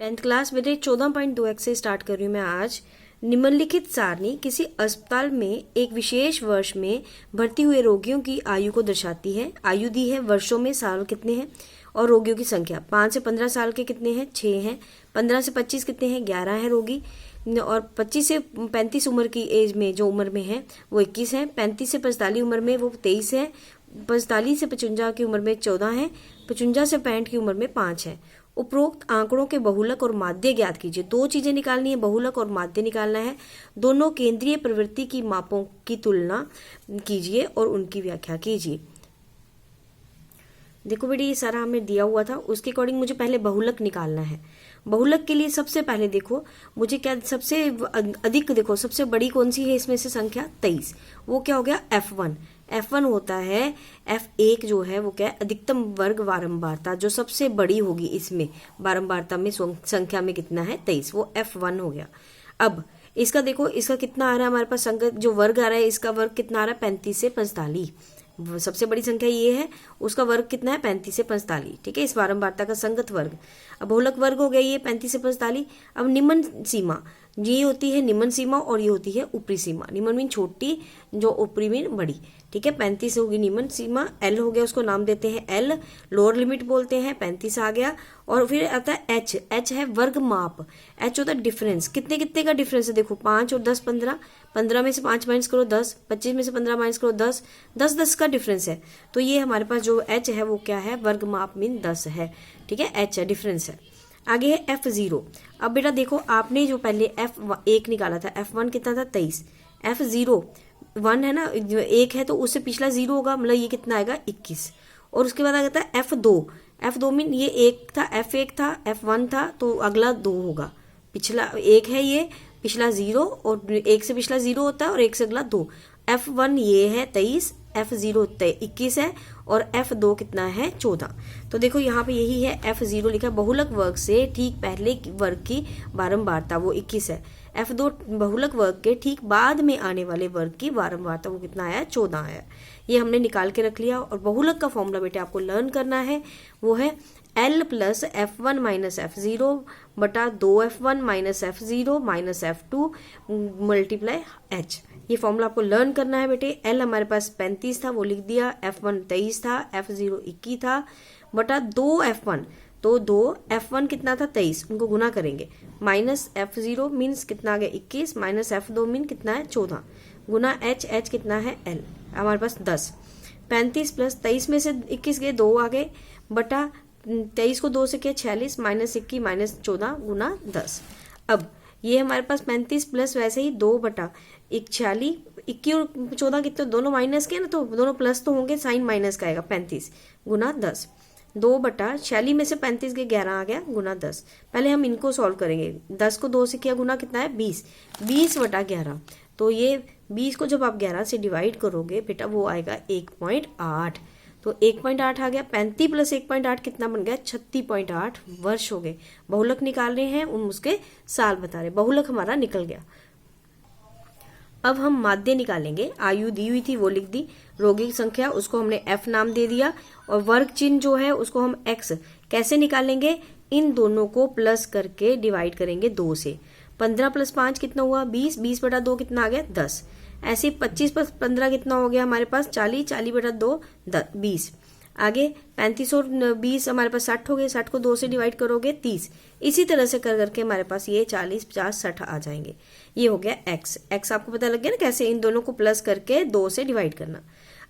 10th class बेटे 14.2x से start कर रही हूँ मैं आज। निम्नलिखित सारणी किसी अस्पताल में एक विशेष वर्ष में भर्ती हुए रोगियों की आयु को दर्शाती है। आयु दी है, वर्षों में साल कितने हैं और रोगियों की संख्या 5 से 15 साल के कितने हैं, 6 हैं। 15 से 25 कितने हैं, 11 हैं रोगी। और 25 से 35 उम्र की एज में जो उम्र में है वो 21 है। 35 से 45 उम्र में वो 23 है। 45 से 55 की उम्र में 14 है। 55 से 65 की उम्र में 5 है। उपरोक्त आंकड़ों के बहुलक और माध्य ज्ञात कीजिए। दो चीजें निकालनी है, बहुलक और माध्य निकालना है। दोनों केंद्रीय प्रवृत्ति की मापों की तुलना कीजिए और उनकी व्याख्या कीजिए। देखो बेटी, ये सारा हमें दिया हुआ था, उसके अकॉर्डिंग मुझे पहले बहुलक निकालना है। बहुलक के लिए सबसे पहले देखो मुझे क्या सबसे अधिक, देखो सबसे बड़ी कौन सी है इसमें से संख्या 23, वो क्या हो गया F1। F1 होता है, F1 जो है वो क्या है, अधिकतम वर्ग बारंबारता, जो सबसे बड़ी होगी इसमें बारंबारता में संख्या में कितना है 23, वो F1 हो गया। अब इसका देखो, इसका कितना आ रहा है हमारे पास संगत जो वर्ग आ रहा है, इसका वर्ग कितना आ रहा है 35 से 45। सबसे बड़ी संख्या ये है, उसका वर्ग कितना है 35 से 45, ठीक है, इस बारंबारता का संगत वर्ग। अब बहुलक वर्ग हो गया ये 35 से 45। अब निम्न सीमा, ये होती है निम्न सीमा और ये होती है ऊपरी सीमा। निम्न मीन छोटी, जो ऊपरी मीन बड़ी, ठीक है। 35 होगी निम्न सीमा, L हो गया, उसको नाम देते हैं L, लोअर लिमिट बोलते हैं। 35 आ गया। और फिर आता है H। H है वर्ग माप। H होता है डिफरेंस, कितने कितने का डिफरेंस है, देखो 5 और 10 15, 15 में से 5 माइनस करो 10, 25 में से 15 माइनस करो 10, 10 10 का डिफरेंस है। तो ये हमारे पास जो H है वो क्या है, वर्ग माप मीन 10 है, ठीक है, H है, डिफरेंस है। आगे है F0। अब बेटा देखो, आपने जो पहले F1 निकाला था, F1 कितना था 23, F0 1 है ना, 1 है तो उससे पिछला 0 होगा, मतलब ये कितना आएगा 21। और उसके बाद आ जाता है F2 मीन ये 1 था, F1 था, F1 था, तो अगला 2 होगा। पिछला 1 है, ये पिछला 0, और 1 से पिछला 0 होता है और 1 से अगला 2। F1 ये है 23, F0 21 है, और F2 कितना है 14। तो देखो यहाँ पे यही है, F0 लिखा है बहुलक वर्ग से ठीक पहले वर्ग की बारंबारता, वो 21 है। F2 बहुलक वर्ग के ठीक बाद में आने वाले वर्ग की बारंबारता वो कितना आया, 14 आया। ये हमने निकाल के रख लिया। और बहुलक का फॉर्मूला बेटे आपको लर्न करना है, वो है L plus F1 minus F0 बटा 2F1 minus F0 minus F2 multiply H। ये फॉर्मूला आपको लर्न करना है बेटे। L हमारे पास 35 था, वो लिख दिया। F1 23 था, F0 21 था, बटा 2F1, तो 2F1 कितना था 23, उनको गुना करेंगे, माइनस F0 मीन्स कितना आ गया 21, माइनस F2 मीन कितना है 14, गुना H कितना है L हमारे पास 10। 35 प्लस 23 में से 21 गए, 2 आ गए, बटा 23 को 2 से किया 46, माइनस 21 माइनस 14 गुना 10। अब ये हमारे पास 35 प्लस वैसे ही 2 बटा 46, 21 और 14 कितने, दोनों माइनस के ना, तो दोनों प्लस तो होंगे, साइन माइनस का आएगा, 35 गुना 10। 2 बटा 46 में से 35 के 11 आ गया, गुना 10। पहले हम इनको सॉल्व करेंगे। 10 को 2 से किया गुना कितना है 20, 20 बटा 11। तो ये 20 को जब आप 11 से डिवाइड करोगे बेटा, वो आएगा 1.8। तो 1.8 आ गया। 35 प्लस 1.8 कितना बन गया, 36.8 वर्ष हो गए। बहुलक निकाल रहे हैं, उसके साल बता रहे, बहुलक हमारा निकल गया। अब हम माध्य निकालेंगे। आयु दी हुई थी वो लिख दी, रोगी की संख्या उसको हमने F नाम दे दिया, और वर्ग चिन्ह जो है उसको हम X। कैसे निकालेंगे, इन दोनों को प्लस करके डिवाइड करेंगे 2 से। 15 प्लस 5 कितना हुआ 20, 20 बटा 2 कितना आ गया 10। ऐसे 25 प्लस 15 कितना हो गया हमारे पास 40, 40 बटा 2 20। आगे 35 और 20 हमारे पास 60 हो गए, 60 को 2 से डिवाइड करोगे 30। इसी तरह से कर करके हमारे पास ये 40, 50, 60 आ जाएंगे। ये हो गया X आपको पता लग गया ना कैसे इन दोनों को प्लस करके 2 से डिवाइड करना।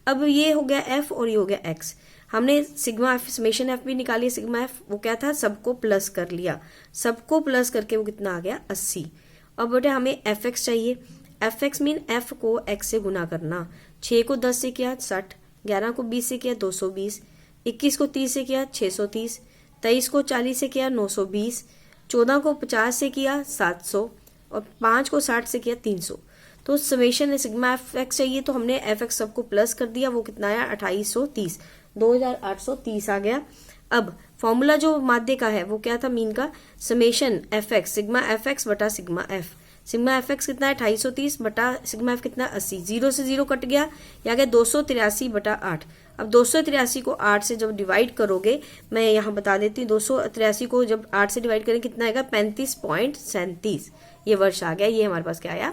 अब ये हो गया F और ये हो गया X। हमने सिग्मा F, समेशन F भी निकाली। सिग्मा F वो क्या था, सबको प्लस कर लिया, सबको प्लस करके वो कितना आ गया 80। अब बेटे हमें Fx चाहिए। Fx मीन F को X से गुना करना। 6 को 10 से किया 60, 11 को 20 से किया 220, 21 को 30 से किया 630, 23 को 40 से किया 920, 14 को 50 से किया 700, और 5 को 60 से किया 300। तो समेशन सिग्मा Fx चाहिए, तो हमने Fx सबको प्लस कर दिया, वो कितना आया 2830, 2830 आ गया। अब फॉर्मूला जो माध्य का है वो क्या था, मीन का, समेशन Fx सिग्मा Fx बटा sigma F। Sigma F x कितना है 2830 बटा सिग्मा एफ कितना 80, 0 से 0 कट गया, या गया 283 बटा 8। अब 283 को 8 से जब डिवाइड करोगे, मैं यहाँ बता देती हूँ, 283 को जब 8 से डिवाइड करें कितना आएगा 35.37, ये वर्ष आ गया। ये हमारे पास क्या आया